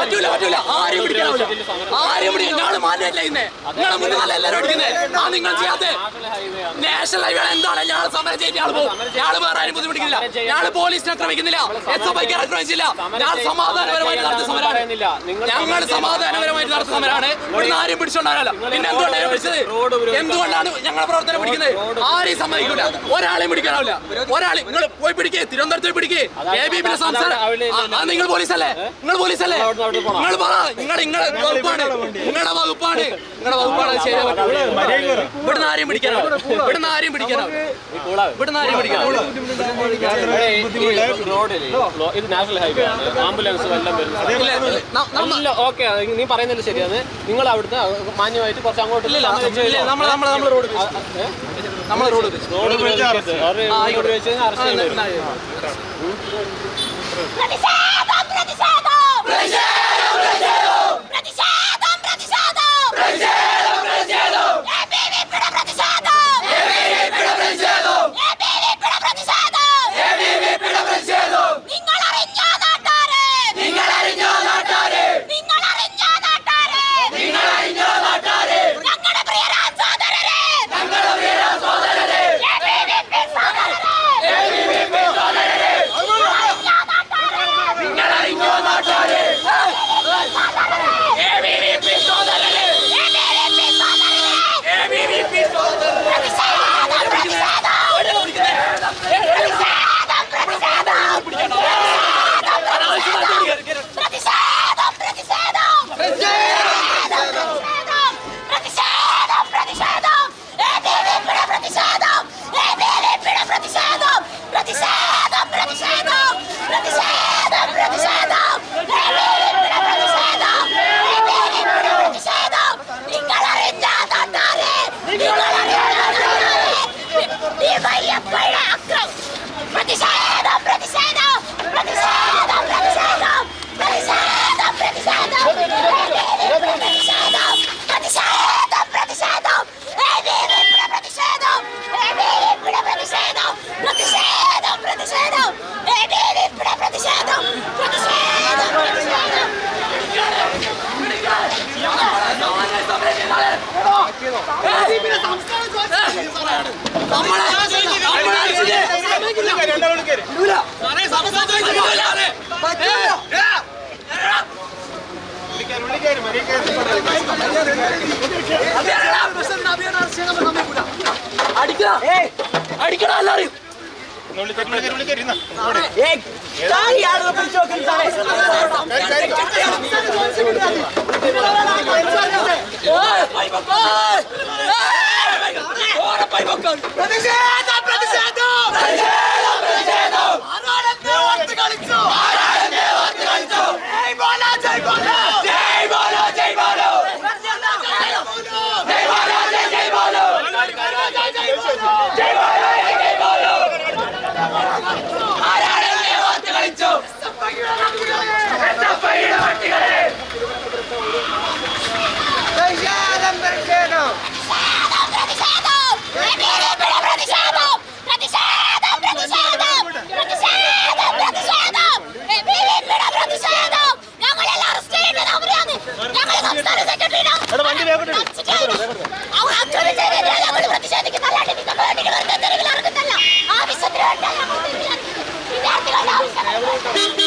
പറ്റൂല ആരും പിടിക്കാനാവില്ല. ഞങ്ങൾ മാറ്റില്ല ഇന്നേ നിങ്ങളെ മുന്നിൽ നല്ല എല്ലാവരും അടിക്കുന്നത് ആ നിങ്ങൾ ചെയ്യാത്ത നാഷണൽ ഹൈവേ എന്താണ്? ഞങ്ങൾ സമരം ചെയ്തിട്ട് ഞങ്ങൾ പോകും. ഞങ്ങൾ വേറെ ആരും ബുദ്ധിമുട്ടിക്കുന്നില്ല. ഞങ്ങൾ പോലീസിനെ ആക്രമിക്കുന്നില്ല, SFIക്ക് ആക്രമിച്ചില്ല. ഞങ്ങൾ സമാധാനപരമായിട്ട് നടത്തിയ സമരമാണ്. ഞങ്ങൾ സമാധാനപരമായിട്ട് നടത്തിയ സമരമാണ്. ഇവിടുന്ന് ആരും പിടിച്ചോണ്ടാവില്ല. പിന്നെ എന്തുകൊണ്ടാണ് പിടിച്ചത്? എന്തുകൊണ്ടാണ് ഞങ്ങളെ പ്രവർത്തനം പിടിക്കുന്നത്? ആരെയും സമ്മതിക്കില്ല, ഒരാളെയും പിടിക്കാനാവില്ല. ഒരാളെ നിങ്ങൾ പോയി പിടിക്കേ, തിരുവനന്തപുരത്ത് പോയി പിടിക്കേ. ABPയുടെ സംസ്ഥാനം നിങ്ങൾ പോലീസല്ലേ? നിങ്ങൾ പോലീസല്ലേ? നിങ്ങൾ പറ, നിങ്ങളുടെ വകുപ്പാണ്, നിങ്ങളുടെ വകുപ്പാണ്, നിങ്ങളുടെ വകുപ്പാണ്. ശരിയാ, ഇവിടുന്ന് ആരെയും പിടിക്കാനാവില്ല. ഇവിടുന്ന് ആരെയും പിടിക്കാനാവില്ല. ഇവിടുന്ന് ആരെയും പിടിക്കാനാവില്ല. ഇത് നാഷണൽ ഹൈവേ ആണ്, ആംബുലൻസ് എല്ലാം വരുന്നത്. ഓക്കെ, നീ പറയുന്നത് ശരിയാണ്. നിങ്ങൾ അവിടുന്ന് മാന്യമായിട്ട് കുറച്ച് അങ്ങോട്ട് അടിക്കണ എല്ലാരും ആവശ്യത്തിന്